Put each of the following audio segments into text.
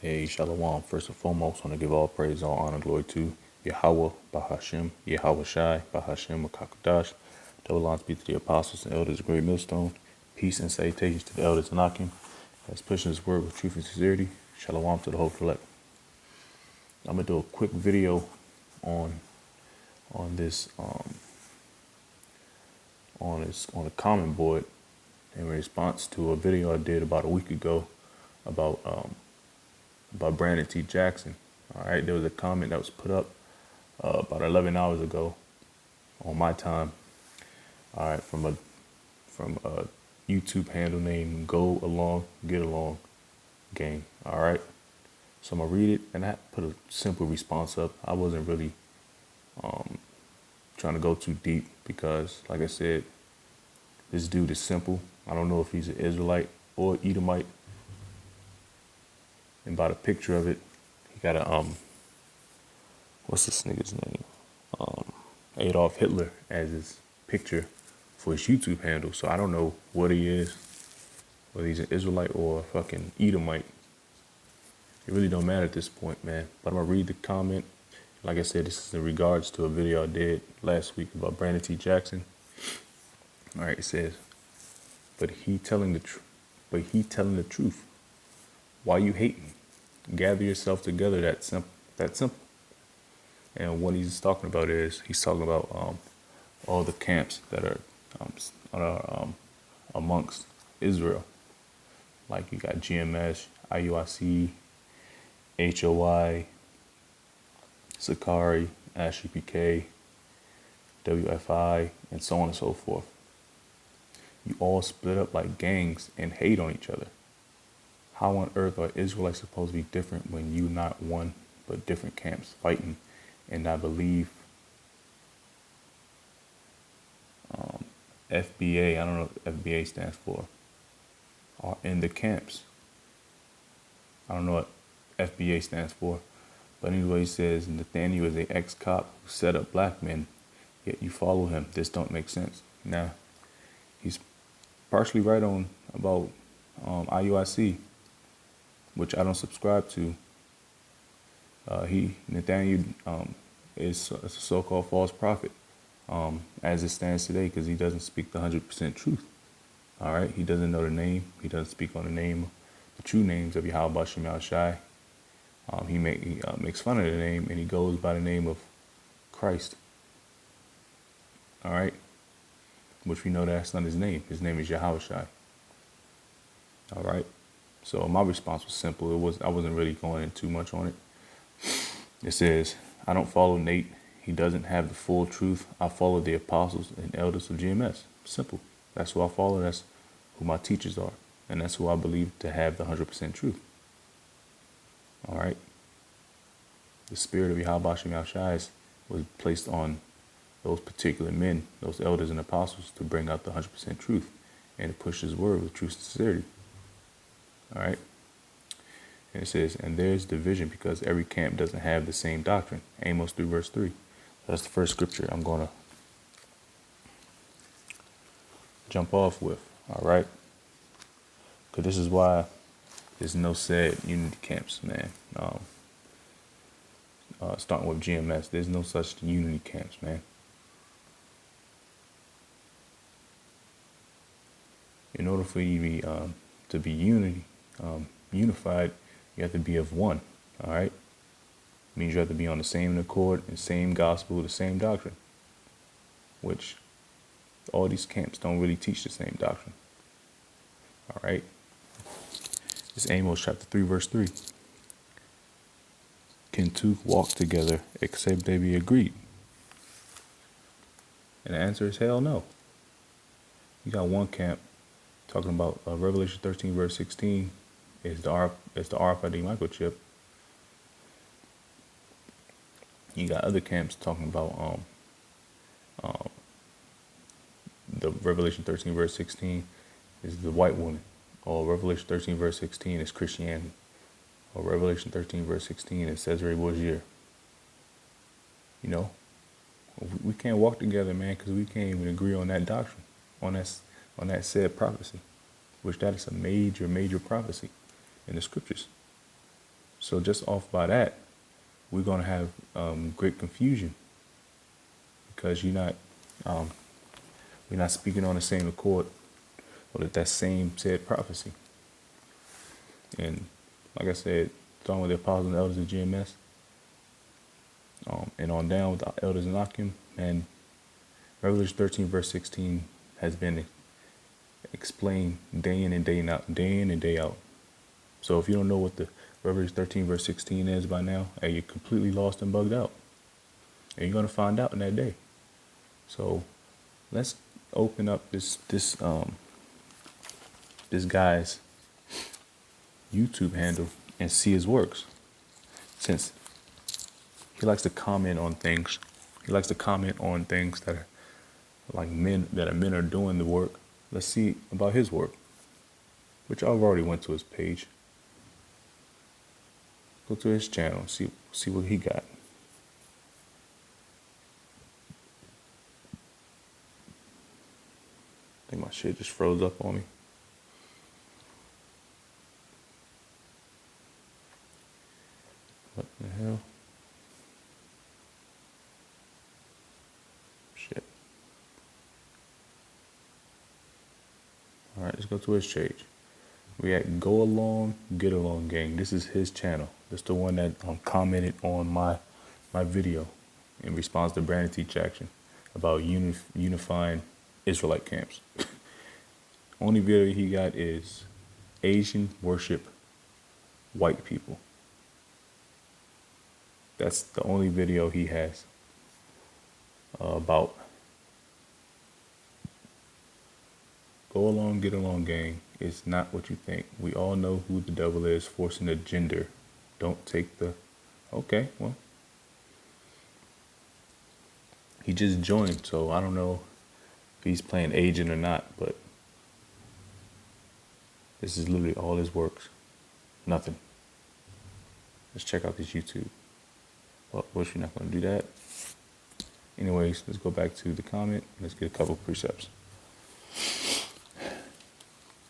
Hey, Shalom. First and foremost, I want to give all praise, all honor, glory to Yahweh, Bahashem, Yahweh Shai, Bahashem, Makakadash. Double honors be to the apostles and elders of Great Millstone. Peace and salutations to the elders and Akim. That's pushing his word with truth and sincerity. Shalom to the whole collect. I'm gonna do a quick video on this on a comment board in response to a video I did about a week ago about Brandon T. Jackson. All right, there was a comment that was put up about 11 hours ago on my time. All right, from a YouTube handle named Go Along Get Along Gang. All right, so I'm gonna read it, and I put a simple response up. I wasn't really trying to go too deep because, like I said, this dude is simple. I don't know if he's an Israelite or Edomite. And by the picture of it, he got a what's this nigga's name? Adolf Hitler as his picture for his YouTube handle. So I don't know what he is, whether he's an Israelite or a fucking Edomite. It really don't matter at this point, man. But I'm gonna read the comment. Like I said, this is in regards to a video I did last week about Brandon T. Jackson. All right, it says, but he telling the truth. Why you hating? Gather yourself together. That simple. And what he's talking about is he's talking about all the camps that are amongst Israel. Like you got GMS, IUIC, HOI, Sakari, Ashley PK, WFI, and so on and so forth. You all split up like gangs and hate on each other. How on earth are Israelites supposed to be different when you not one but different camps fighting? And I believe FBA, I don't know what FBA stands for, are in the camps. I don't know what FBA stands for. But anyway, he says Nathaniel is an ex-cop who set up black men, yet you follow him. This don't make sense. Now, he's partially right on about IUIC, which I don't subscribe to. Nathaniel is a so-called false prophet, as it stands today, because he doesn't speak the 100% truth. All right, he doesn't know the name. He doesn't speak on the true names of Yahweh Bashem Yahweh Shai. He makes fun of the name, and he goes by the name of Christ. All right, which we know that's not his name. His name is Yahweh Shai. All right, so my response was simple. I wasn't really going in too much on it. It says, I don't follow Nate. He doesn't have the full truth. I follow the apostles and elders of GMS. Simple. That's who I follow. That's who my teachers are. And that's who I believe to have the 100% truth. All right. The spirit of Yahweh Bashem Yahweh Shai was placed on those particular men, those elders and apostles, to bring out the 100% truth and to push his word with true sincerity. All right. And it says, and there's division because every camp doesn't have the same doctrine. Amos 3 verse 3. That's the first scripture I'm going to jump off with. All right. Because this is why there's no said unity camps, man. Starting with GMS, there's no such unity camps, man. In order for you to be unified, you have to be of one. All right. Means you have to be on the same accord, the same gospel, the same doctrine. Which all these camps don't really teach the same doctrine. All right. It's Amos chapter 3 verse 3. Can two walk together except they be agreed? And the answer is hell no. You got one camp talking about Revelation 13 verse 16 is the RFID microchip. You got other camps talking about the Revelation 13 verse 16 is the white woman, or Revelation 13 verse 16 is Christianity, or Revelation 13 verse 16 is Cesare Borgia. You know, we can't walk together, man, because we can't even agree on that doctrine, on that said prophecy, which that is a major prophecy in the scriptures. So just off by that, we're going to have great confusion because we're not speaking on the same accord or that same said prophecy. And like I said, starting with the apostles and elders of GMS, and on down with the elders in Akim, and Revelation 13 verse 16 has been explained day in and day out, day in and day out. So if you don't know what the Revelation 13 verse 16 is by now, hey, you're completely lost and bugged out. And you're going to find out in that day. So let's open up this guy's YouTube handle and see his works. Since he likes to comment on things. He likes to comment on things that are like men are doing the work. Let's see about his work, which I've already went to his page. Go to his channel, see what he got. I think my shit just froze up on me. What the hell? Shit. Alright, let's go to his page. We at Go Along, Get Along Gang. This is his channel. This is the one that commented on my video in response to Brandon T. Jackson about unifying Israelite camps. Only video he got is Asian worship white people. That's the only video he has about Go Along, Get Along Gang. It's not what you think. We all know who the devil is forcing the gender. Don't take the... Okay, well. He just joined, so I don't know if he's playing agent or not, but this is literally all his works. Nothing. Let's check out this YouTube. Well, wish we're not going to do that. Anyways, let's go back to the comment. Let's get a couple precepts.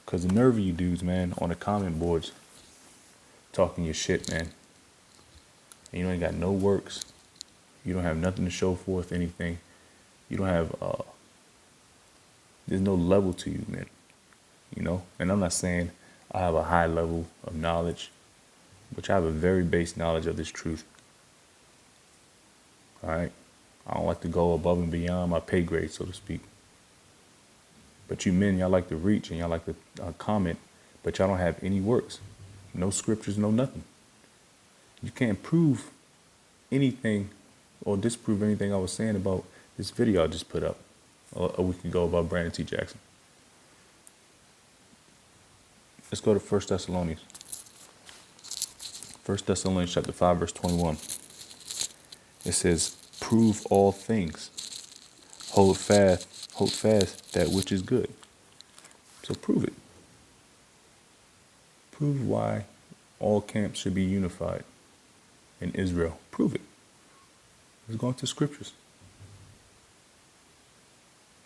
Because the nerve of you dudes, man, on the comment boards, talking your shit, man. And you ain't got no works. You don't have nothing to show forth anything. You don't have, there's no level to you, man. You know? And I'm not saying I have a high level of knowledge, but I have a very base knowledge of this truth. All right? I don't like to go above and beyond my pay grade, so to speak. But you men, y'all like to reach and y'all like to comment, but y'all don't have any works. No scriptures, no nothing. You can't prove anything or disprove anything I was saying about this video I just put up a week ago about Brandon T. Jackson. Let's go to 1 Thessalonians. 1 Thessalonians chapter 5, verse 21. It says, prove all things. Hold fast that which is good. So prove it. Prove why all camps should be unified in Israel. Prove it. Let's go into scriptures.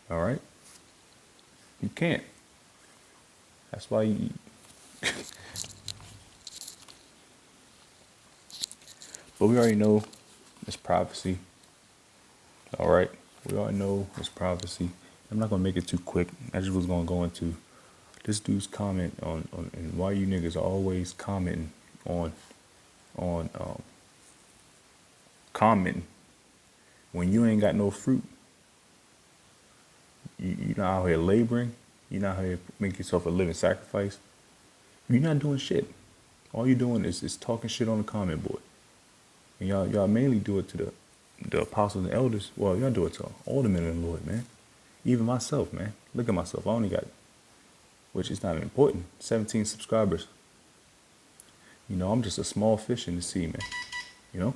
All right? You can't. That's why you... But we already know it's prophecy. All right? We already know it's prophecy. I'm not going to make it too quick. I just was going to go into this dude's comment on and why you niggas are always commenting on commenting when you ain't got no fruit. You're not out here laboring. You're not out here making yourself a living sacrifice. You're not doing shit. All you're doing is talking shit on the comment board. And y'all mainly do it to the apostles and elders. Well, y'all do it to all the men of the Lord, man. Even myself, man. Look at myself. I only got, which is not important, 17 subscribers. You know, I'm just a small fish in the sea, man. You know?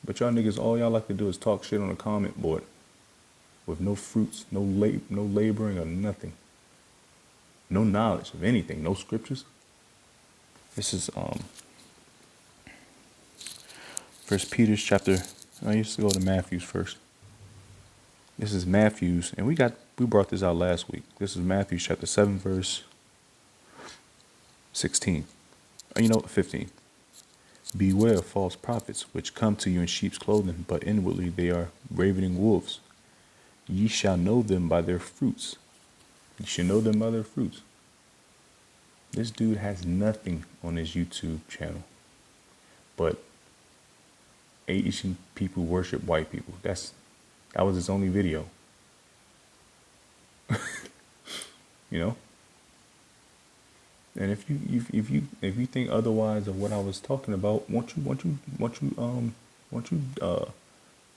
But y'all niggas, all y'all like to do is talk shit on the comment board with no fruits, no laboring or nothing. No knowledge of anything, no scriptures. This is 1 Peter chapter, I used to go to Matthew's first. This is Matthew's, and we brought this out last week. This is Matthew chapter 7, verse 16. 15. Beware of false prophets, which come to you in sheep's clothing, but inwardly they are ravening wolves. Ye shall know them by their fruits. You should know them by their fruits. This dude has nothing on his YouTube channel, but Asian people worship white people. That was his only video. You know? And if you think otherwise of what I was talking about, won't you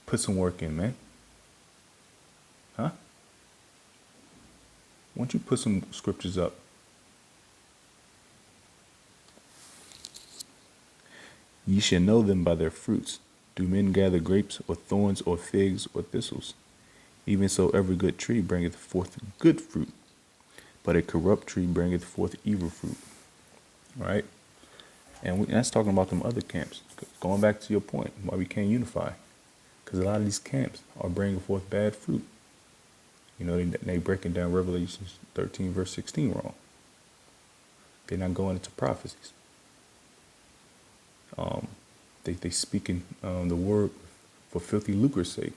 put some work in, man? Huh? Won't you put some scriptures up? Ye shall know them by their fruits. Do men gather grapes, or thorns, or figs, or thistles? Even so, every good tree bringeth forth good fruit, but a corrupt tree bringeth forth evil fruit. Right? And that's talking about them other camps. Going back to your point, why we can't unify. Because a lot of these camps are bringing forth bad fruit. You know, they breaking down Revelation 13, verse 16 wrong. They're not going into prophecies. They speaking the word for filthy lucre's sake.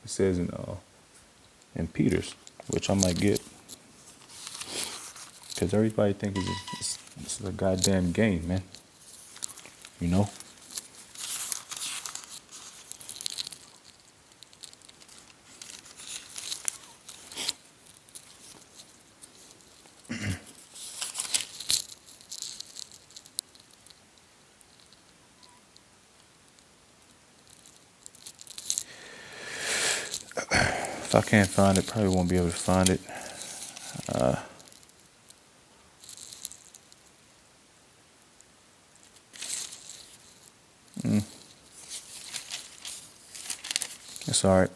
It says in Peter's, which I might get, because everybody thinks it's a goddamn game, man. You know. If I can't find it, probably won't be able to find it. It's alright.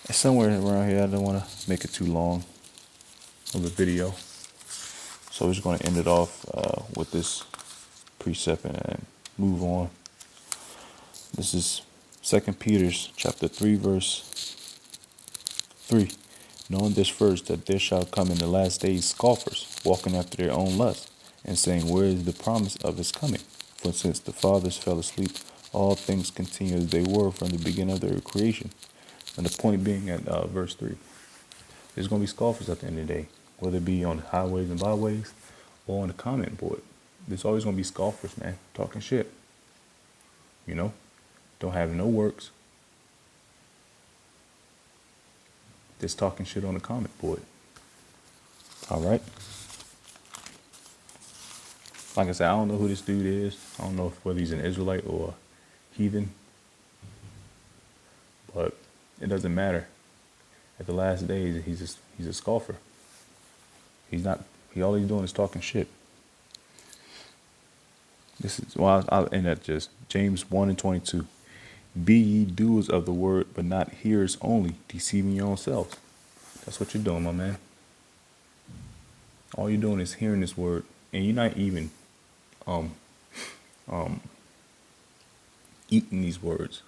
It's somewhere around here. I don't want to make it too long of a video. So we're just going to end it off with this precept and move on. This is 2 Peter chapter 3, verse 3. Knowing this first, that there shall come in the last days scoffers, walking after their own lust, and saying, where is the promise of his coming? For since the fathers fell asleep, all things continue as they were from the beginning of their creation. And the point being at verse 3, there's going to be scoffers at the end of the day, whether it be on the highways and byways or on the comment board. There's always going to be scoffers, man, talking shit. You know, don't have no works. Just talking shit on the comment board. All right. Like I said, I don't know who this dude is. I don't know whether he's an Israelite or a heathen. But it doesn't matter. At the last days, he's a scoffer. All he's doing is talking shit. I'll end at just James 1:22. Be ye doers of the word, but not hearers only, deceiving your own selves. That's what you're doing, my man. All you're doing is hearing this word, and you're not even eating these words.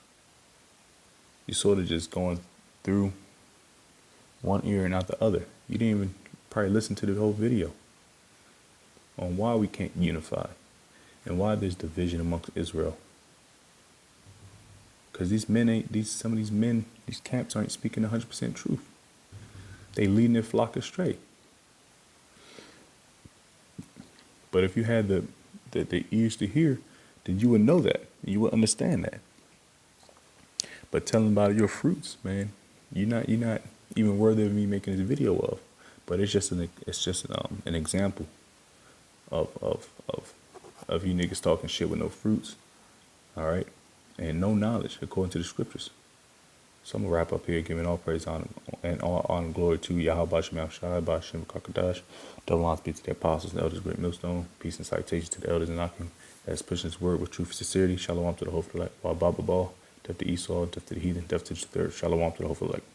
You're sort of just going through one ear and out the other. You didn't even probably listen to the whole video on why we can't unify and why there's division amongst Israel. Because some of these camps aren't speaking 100% truth. They leading their flock astray. But if you had the ears to hear, then you would know that. You would understand that. But telling about your fruits, man, you're not even worthy of me making this video of. But it's just an example of you niggas talking shit with no fruits, all right, and no knowledge according to the scriptures. So I'm gonna wrap up here, giving all praise and all honor and glory to Yahweh Shem Shai, Bashem Kakadash. Double honors be to the apostles and elders, great millstone. Peace and citation to the elders and Akim that's pushing his word with truth and sincerity. Shalom to the hope of the elect. Wa Baba Ball, death to Esau, death to the heathen, death to the third. Shalom to the hope of the elect.